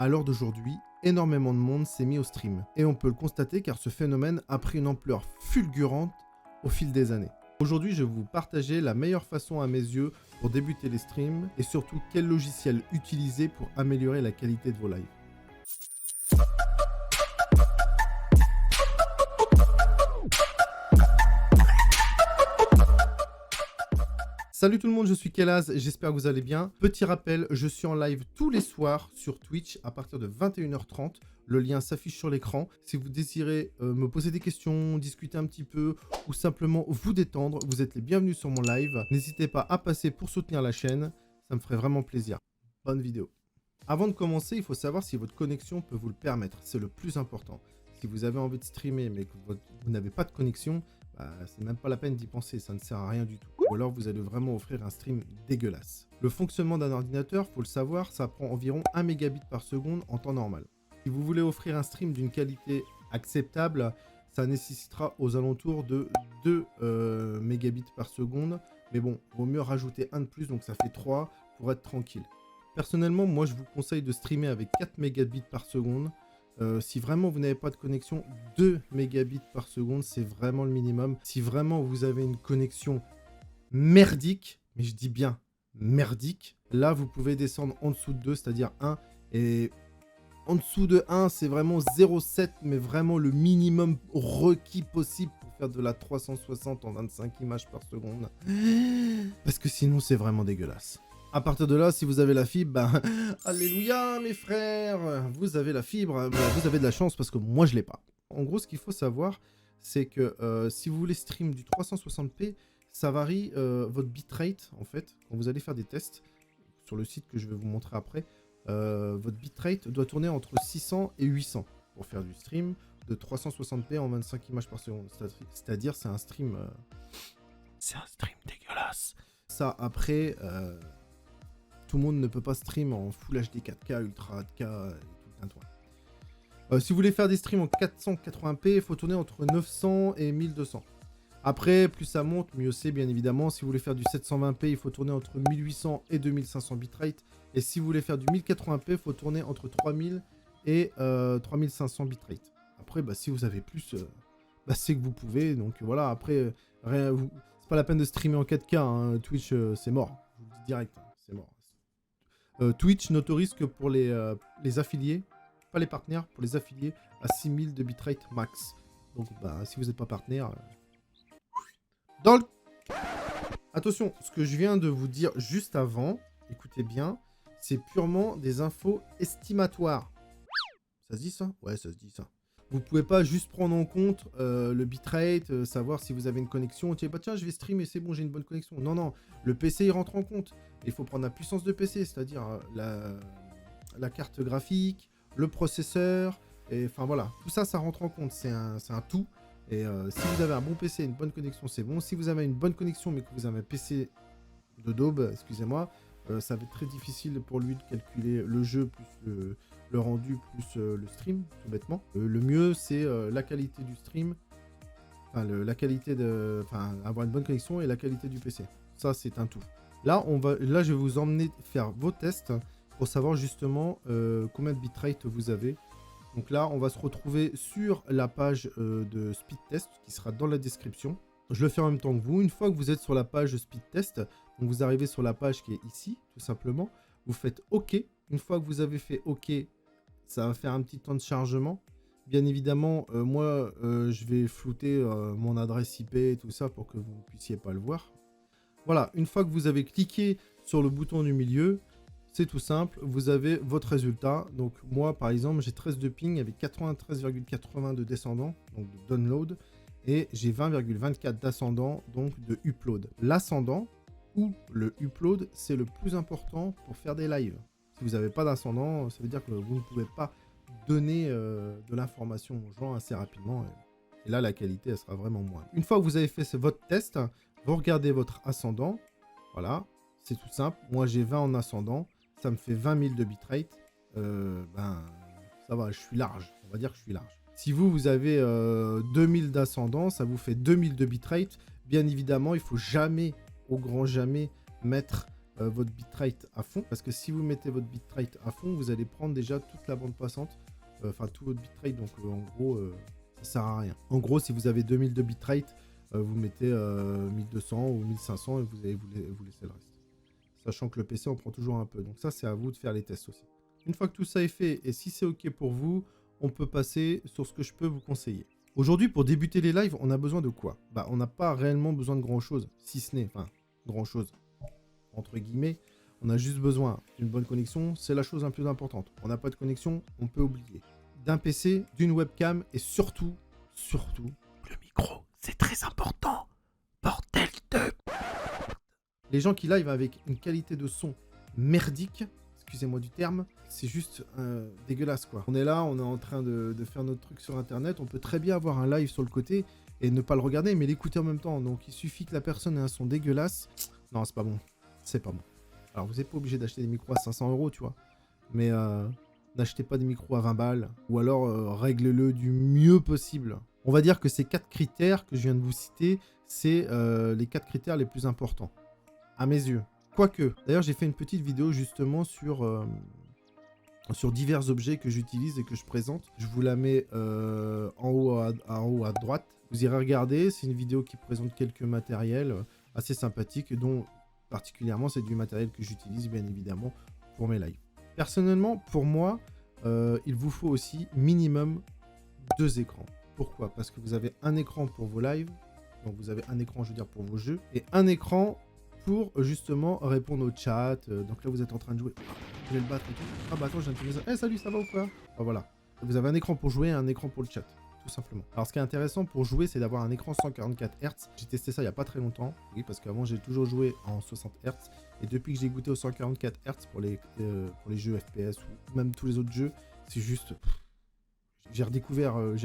À l'heure d'aujourd'hui, énormément de monde s'est mis au stream. Et on peut le constater car ce phénomène a pris une ampleur fulgurante au fil des années. Aujourd'hui, je vais vous partager la meilleure façon à mes yeux pour débuter les streams et surtout quel logiciel utiliser pour améliorer la qualité de vos lives. Salut tout le monde, je suis Kelaz, j'espère que vous allez bien. Petit rappel, je suis en live tous les soirs sur Twitch à partir de 21h30. Le lien s'affiche sur l'écran. Si vous désirez me poser des questions, discuter un petit peu ou simplement vous détendre, vous êtes les bienvenus sur mon live. N'hésitez pas à passer pour soutenir la chaîne, ça me ferait vraiment plaisir. Bonne vidéo. Avant de commencer, il faut savoir si votre connexion peut vous le permettre, c'est le plus important. Si vous avez envie de streamer mais que vous n'avez pas de connexion, c'est même pas la peine d'y penser, ça ne sert à rien du tout. Ou alors vous allez vraiment offrir un stream dégueulasse. Le fonctionnement d'un ordinateur, faut le savoir, ça prend environ 1 mégabit par seconde en temps normal. Si vous voulez offrir un stream d'une qualité acceptable, ça nécessitera aux alentours de 2 mégabits par seconde. Mais bon, vaut mieux rajouter un de plus, donc ça fait 3 pour être tranquille. Personnellement, moi je vous conseille de streamer avec 4 mégabits par seconde. Si vraiment vous n'avez pas de connexion, 2 mégabits par seconde, c'est vraiment le minimum. Si vraiment vous avez une connexion merdique, mais je dis bien merdique, là vous pouvez descendre en dessous de 2, c'est-à-dire 1. Et en dessous de 1, c'est vraiment 0,7, mais vraiment le minimum requis possible pour faire de la 360 en 25 images par seconde. Parce que sinon, c'est vraiment dégueulasse. À partir de là, si vous avez la fibre, alléluia mes frères, vous avez la fibre, vous avez de la chance parce que moi je l'ai pas. En gros, ce qu'il faut savoir, c'est que si vous voulez stream du 360p, ça varie votre bitrate en fait. Quand vous allez faire des tests sur le site que je vais vous montrer après, votre bitrate doit tourner entre 600 et 800 pour faire du stream de 360p en 25 images par seconde. C'est-à-dire c'est un stream dégueulasse. Ça après. Tout le monde ne peut pas stream en Full HD 4K, Ultra 4K et tout le tintouin. Si vous voulez faire des streams en 480p, il faut tourner entre 900 et 1200. Après, plus ça monte, mieux c'est bien évidemment. Si vous voulez faire du 720p, il faut tourner entre 1800 et 2500 bitrate. Et si vous voulez faire du 1080p, il faut tourner entre 3000 et 3500 bitrate. Après, si vous avez plus, c'est que vous pouvez. Donc voilà, après, c'est pas la peine de streamer en 4K. Hein. Twitch, c'est mort. Je vous le dis direct, hein, c'est mort. Twitch n'autorise que pour les affiliés, pas les partenaires, pour les affiliés à 6000 de bitrate max. Donc si vous n'êtes pas partenaire... Attention, ce que je viens de vous dire juste avant, écoutez bien, c'est purement des infos estimatoires. Ça se dit ça? Ouais, ça se dit ça. Vous pouvez pas juste prendre en compte le bitrate, savoir si vous avez une connexion. Tiens, je vais streamer, c'est bon, j'ai une bonne connexion. Non, non, le PC il rentre en compte. Il faut prendre la puissance de PC, c'est-à-dire la carte graphique, le processeur, et enfin voilà, tout ça, ça rentre en compte. C'est un tout. Et si vous avez un bon PC et une bonne connexion, c'est bon. Si vous avez une bonne connexion, mais que vous avez un PC de daube, excusez-moi, ça va être très difficile pour lui de calculer le jeu plus le rendu plus le stream, tout bêtement. Le mieux, c'est la qualité du stream, la qualité de... avoir une bonne connexion et la qualité du PC. Ça, c'est un tout. Là, je vais vous emmener faire vos tests pour savoir justement combien de bitrate vous avez. Donc là, on va se retrouver sur la page de speed test qui sera dans la description. Je le fais en même temps que vous. Une fois que vous êtes sur la page speed test, donc vous arrivez sur la page qui est ici, tout simplement. Vous faites OK. Une fois que vous avez fait OK, ça va faire un petit temps de chargement. Bien évidemment, moi, je vais flouter mon adresse IP et tout ça pour que vous ne puissiez pas le voir. Voilà, une fois que vous avez cliqué sur le bouton du milieu, c'est tout simple, vous avez votre résultat. Donc moi, par exemple, j'ai 13 de ping avec 93,80 de descendant, donc de download, et j'ai 20,24 d'ascendant, donc de upload. L'ascendant ou le upload, c'est le plus important pour faire des lives. Si vous n'avez pas d'ascendant, ça veut dire que vous ne pouvez pas donner de l'information aux gens assez rapidement. Et là, la qualité, elle sera vraiment moindre. Une fois que vous avez fait votre test, vous regardez votre ascendant. Voilà, c'est tout simple. Moi, j'ai 20 en ascendant. Ça me fait 20 000 de bitrate. Ça va, je suis large. On va dire que je suis large. Si vous avez 2000 d'ascendant, ça vous fait 2000 de bitrate. Bien évidemment, il ne faut jamais, au grand jamais, mettre votre bitrate à fond, parce que si vous mettez votre bitrate à fond, vous allez prendre déjà toute la bande passante, enfin tout votre bitrate, donc en gros, ça sert à rien. En gros, si vous avez 2000 de bitrate, vous mettez 1200 ou 1500 et vous allez vous laisser le reste. Sachant que le PC en prend toujours un peu, donc ça c'est à vous de faire les tests aussi. Une fois que tout ça est fait, et si c'est ok pour vous, on peut passer sur ce que je peux vous conseiller. Aujourd'hui, pour débuter les lives, on a besoin de quoi? Bah, on n'a pas réellement besoin de grand chose, si ce n'est, enfin, grand chose, entre guillemets, on a juste besoin d'une bonne connexion, c'est la chose la plus importante. On n'a pas de connexion, on peut oublier. D'un PC, d'une webcam, et surtout, le micro, c'est très important. Bordel de... Les gens qui live avec une qualité de son merdique, excusez-moi du terme, c'est juste dégueulasse quoi. On est là, on est en train de faire notre truc sur internet, on peut très bien avoir un live sur le côté et ne pas le regarder mais l'écouter en même temps. Donc il suffit que la personne ait un son dégueulasse. Non, c'est pas bon. C'est pas bon. Alors vous n'êtes pas obligé d'acheter des micros à 500 €, tu vois. Mais n'achetez pas des micros à 20 balles. Ou alors règle-le du mieux possible. On va dire que ces 4 critères que je viens de vous citer, c'est les 4 critères les plus importants. À mes yeux. Quoique. D'ailleurs, j'ai fait une petite vidéo justement sur divers objets que j'utilise et que je présente. Je vous la mets en haut à droite. Vous irez regarder. C'est une vidéo qui présente quelques matériels assez sympathiques, dont particulièrement c'est du matériel que j'utilise bien évidemment pour mes lives. Personnellement, pour moi, il vous faut aussi minimum 2 écrans. Pourquoi? Parce que vous avez un écran pour vos lives, donc vous avez un écran, je veux dire, pour vos jeux, et un écran pour justement répondre au chat. Donc là, vous êtes en train de jouer. Je vais le battre et tout. Ah bah attends, j'ai un petit message. Eh salut, ça va ou quoi? Ah voilà. Vous avez un écran pour jouer et un écran pour le chat, tout simplement. Alors ce qui est intéressant pour jouer, c'est d'avoir un écran 144 Hz. J'ai testé ça il n'y a pas très longtemps. Oui, parce qu'avant, j'ai toujours joué en 60 Hz. Et depuis que j'ai goûté au 144 Hz pour les jeux FPS ou même tous les autres jeux, c'est juste... J'ai redécouvert le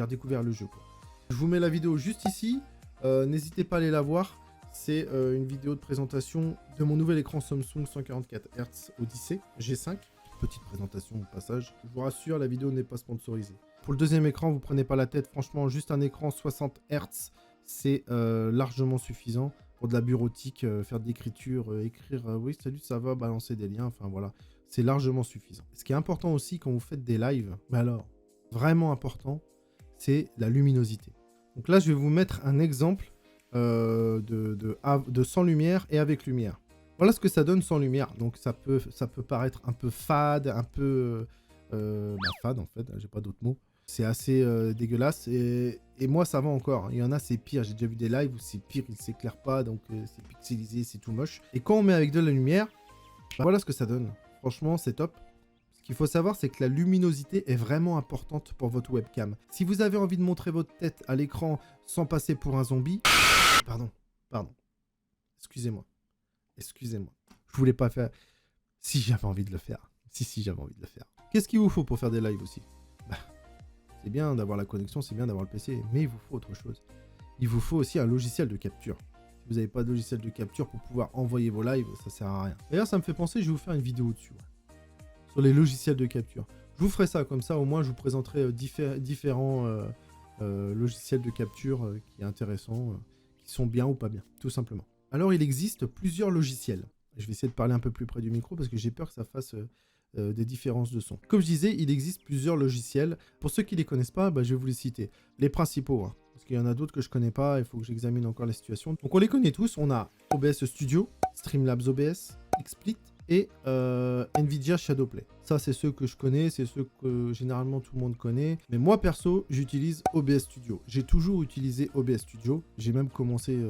jeu, quoi. Je vous mets la vidéo juste ici. N'hésitez pas à aller la voir. C'est une vidéo de présentation de mon nouvel écran Samsung 144 Hz Odyssey G5. Petite présentation au passage. Je vous rassure, la vidéo n'est pas sponsorisée. Pour le deuxième écran, vous prenez pas la tête. Franchement, juste un écran 60 Hz, c'est largement suffisant pour de la bureautique, faire de l'écriture, écrire oui, salut, ça va, balancer des liens. Enfin voilà, c'est largement suffisant. Ce qui est important aussi quand vous faites des lives, mais alors, vraiment important, c'est la luminosité. Donc là, je vais vous mettre un exemple de sans lumière et avec lumière. Voilà ce que ça donne sans lumière. Donc ça peut paraître un peu fade, un peu fade en fait, j'ai pas d'autres mots. C'est assez dégueulasse et moi ça va encore. Il y en a c'est pire, j'ai déjà vu des lives où c'est pire, il s'éclaire pas, donc c'est pixelisé, c'est tout moche. Et quand on met avec de la lumière, bah, voilà ce que ça donne. Franchement c'est top. Ce qu'il faut savoir, c'est que la luminosité est vraiment importante pour votre webcam. Si vous avez envie de montrer votre tête à l'écran sans passer pour un zombie... Pardon. Excusez-moi. Je voulais pas faire... Si j'avais envie de le faire. Si j'avais envie de le faire. Qu'est-ce qu'il vous faut pour faire des lives aussi? Bah, c'est bien d'avoir la connexion, c'est bien d'avoir le PC, mais il vous faut autre chose. Il vous faut aussi un logiciel de capture. Si vous n'avez pas de logiciel de capture pour pouvoir envoyer vos lives, ça sert à rien. D'ailleurs, ça me fait penser, je vais vous faire une vidéo dessus. Sur les logiciels de capture. Je vous ferai ça, comme ça au moins je vous présenterai différents logiciels de capture qui est intéressant, qui sont bien ou pas bien, tout simplement. Alors il existe plusieurs logiciels. Je vais essayer de parler un peu plus près du micro parce que j'ai peur que ça fasse des différences de son. Comme je disais, il existe plusieurs logiciels. Pour ceux qui ne les connaissent pas, bah, je vais vous les citer. Les principaux, hein, parce qu'il y en a d'autres que je ne connais pas, il faut que j'examine encore la situation. Donc on les connaît tous, on a OBS Studio, Streamlabs OBS, XSplit, et Nvidia Shadowplay. Ça, c'est ceux que je connais, c'est ceux que généralement tout le monde connaît. Mais moi, perso, j'utilise OBS Studio. J'ai toujours utilisé OBS Studio. J'ai même commencé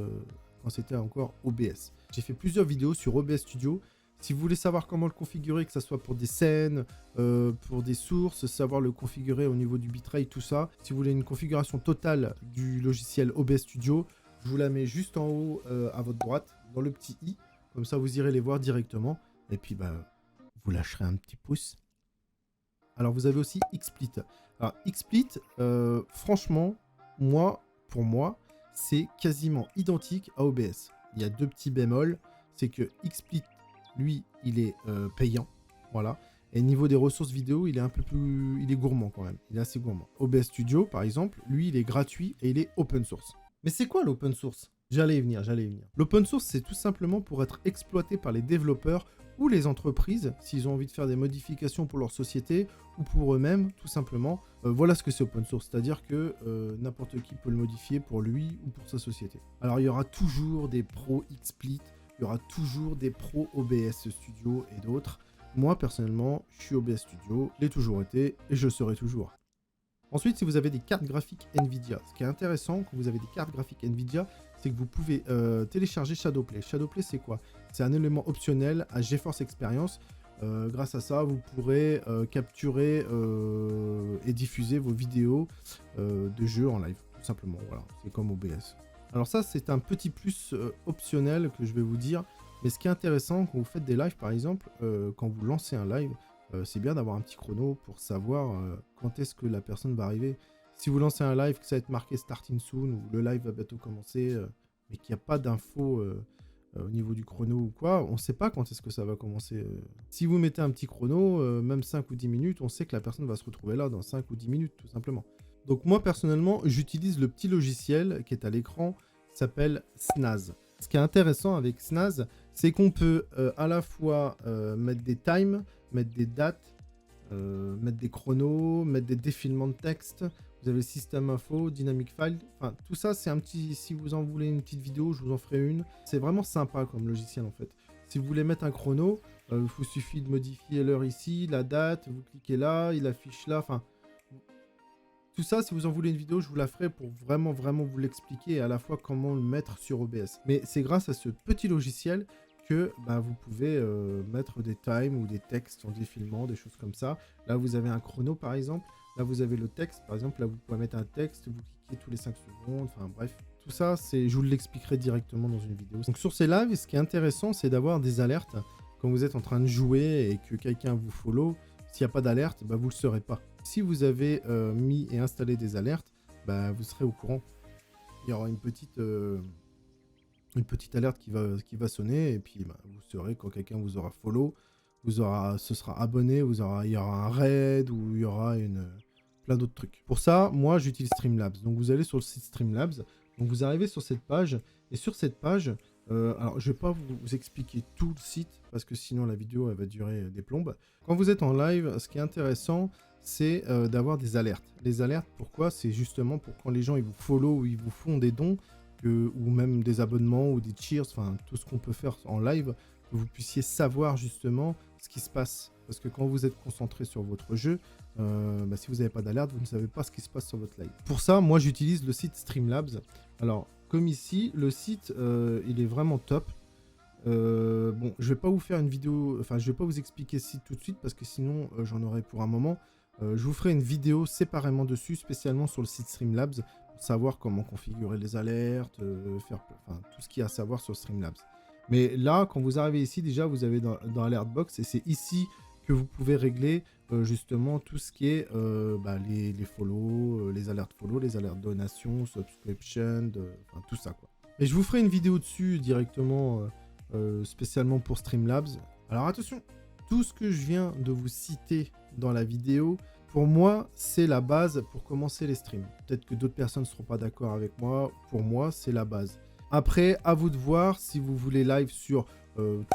quand c'était encore OBS. J'ai fait plusieurs vidéos sur OBS Studio. Si vous voulez savoir comment le configurer, que ce soit pour des scènes, pour des sources, savoir le configurer au niveau du bitrate, tout ça. Si vous voulez une configuration totale du logiciel OBS Studio, je vous la mets juste en haut à votre droite, dans le petit i. Comme ça, vous irez les voir directement. Et puis, bah, vous lâcherez un petit pouce. Alors, vous avez aussi XSplit. Alors, XSplit, franchement, pour moi, c'est quasiment identique à OBS. Il y a deux petits bémols. C'est que XSplit, lui, il est payant. Voilà. Et niveau des ressources vidéo, il est un peu plus... Il est gourmand quand même. Il est assez gourmand. OBS Studio, par exemple, lui, il est gratuit et il est open source. Mais c'est quoi l'open source? J'allais y venir. L'open source, c'est tout simplement pour être exploité par les développeurs ou les entreprises, s'ils ont envie de faire des modifications pour leur société ou pour eux-mêmes, tout simplement. Voilà ce que c'est open source, c'est-à-dire que n'importe qui peut le modifier pour lui ou pour sa société. Alors, il y aura toujours des pros XSplit, il y aura toujours des pros OBS Studio et d'autres. Moi, personnellement, je suis OBS Studio, l'ai toujours été et je le serai toujours. Ensuite, si vous avez des cartes graphiques NVIDIA, ce qui est intéressant quand vous avez des cartes graphiques NVIDIA, c'est que vous pouvez télécharger Shadowplay. Shadowplay, c'est quoi? C'est un élément optionnel à GeForce Experience. Grâce à ça, vous pourrez capturer et diffuser vos vidéos de jeux en live, tout simplement. Voilà, c'est comme OBS. Alors ça, c'est un petit plus optionnel que je vais vous dire. Mais ce qui est intéressant, quand vous faites des lives, par exemple, quand vous lancez un live, c'est bien d'avoir un petit chrono pour savoir quand est-ce que la personne va arriver. Si vous lancez un live, que ça va être marqué Starting Soon, ou le live va bientôt commencer, mais qu'il n'y a pas d'infos au niveau du chrono ou quoi, on ne sait pas quand est-ce que ça va commencer. Si vous mettez un petit chrono, même 5 ou 10 minutes, on sait que la personne va se retrouver là dans 5 ou 10 minutes, tout simplement. Donc moi, personnellement, j'utilise le petit logiciel qui est à l'écran, qui s'appelle Snaz. Ce qui est intéressant avec Snaz, c'est qu'on peut à la fois mettre des times, mettre des dates, mettre des chronos, mettre des défilements de texte. Vous avez le système info, dynamic file. Enfin, tout ça, c'est un petit... Si vous en voulez une petite vidéo, je vous en ferai une. C'est vraiment sympa comme logiciel, en fait. Si vous voulez mettre un chrono, il vous suffit de modifier l'heure ici, la date, vous cliquez là, il affiche là. Enfin, tout ça, si vous en voulez une vidéo, je vous la ferai pour vraiment vous l'expliquer et à la fois comment le mettre sur OBS. Mais c'est grâce à ce petit logiciel que vous pouvez mettre des times ou des textes en défilement, des choses comme ça. Là, vous avez un chrono, par exemple. Là, vous avez le texte. Par exemple, là, vous pouvez mettre un texte, vous cliquez tous les 5 secondes. Enfin, bref. Tout ça, je vous l'expliquerai directement dans une vidéo. Donc, sur ces lives, ce qui est intéressant, c'est d'avoir des alertes. Quand vous êtes en train de jouer et que quelqu'un vous follow, s'il n'y a pas d'alerte, vous ne le saurez pas. Si vous avez mis et installé des alertes, vous serez au courant. Il y aura une petite alerte qui va sonner et puis vous saurez quand quelqu'un vous aura follow, ce sera abonné, il y aura un raid ou il y aura plein d'autres trucs. Pour ça, moi j'utilise Streamlabs. Donc vous allez sur le site Streamlabs, donc vous arrivez sur cette page et sur cette page, alors je vais pas vous expliquer tout le site parce que sinon la vidéo elle va durer des plombes. Quand vous êtes en live, ce qui est intéressant, c'est d'avoir des alertes. Les alertes, pourquoi? C'est justement pour quand les gens ils vous follow ou ils vous font des dons, ou même des abonnements ou des cheers, enfin tout ce qu'on peut faire en live, que vous puissiez savoir justement ce qui se passe. Parce que quand vous êtes concentré sur votre jeu, si vous n'avez pas d'alerte, vous ne savez pas ce qui se passe sur votre live. Pour ça, moi j'utilise le site Streamlabs. Alors, comme ici, le site, il est vraiment top. Bon, je vais pas vous faire une vidéo, enfin je vais pas vous expliquer ce site tout de suite parce que sinon j'en aurai pour un moment. Je vous ferai une vidéo séparément dessus, spécialement sur le site Streamlabs, pour savoir comment configurer les alertes, faire tout ce qu'il y a à savoir sur Streamlabs. Mais là, quand vous arrivez ici, déjà, vous avez dans Alert Box, et c'est ici que vous pouvez régler justement tout ce qui est les follow, les alertes follow, les alertes donation, subscription, tout ça, quoi. Et je vous ferai une vidéo dessus directement, spécialement pour Streamlabs. Alors attention, tout ce que je viens de vous citer dans la vidéo, pour moi, c'est la base pour commencer les streams. Peut-être que d'autres personnes ne seront pas d'accord avec moi. Pour moi, c'est la base. Après, à vous de voir si vous voulez live sur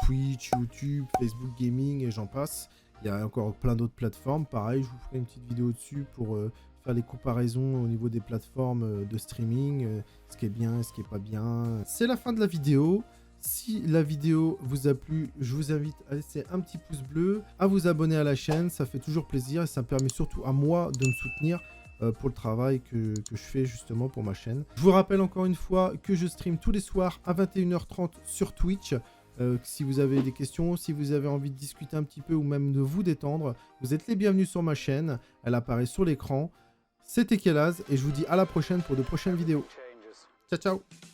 Twitch, YouTube, Facebook Gaming et j'en passe. Il y a encore plein d'autres plateformes. Pareil, je vous ferai une petite vidéo dessus pour faire les comparaisons au niveau des plateformes de streaming, ce qui est bien et ce qui n'est pas bien. C'est la fin de la vidéo. Si la vidéo vous a plu, je vous invite à laisser un petit pouce bleu, à vous abonner à la chaîne, ça fait toujours plaisir et ça me permet surtout à moi de me soutenir pour le travail que je fais justement pour ma chaîne. Je vous rappelle encore une fois que je stream tous les soirs à 21h30 sur Twitch. Si vous avez des questions, si vous avez envie de discuter un petit peu ou même de vous détendre, vous êtes les bienvenus sur ma chaîne, elle apparaît sur l'écran. C'était Kelaz et je vous dis à la prochaine pour de prochaines vidéos. Ciao ciao.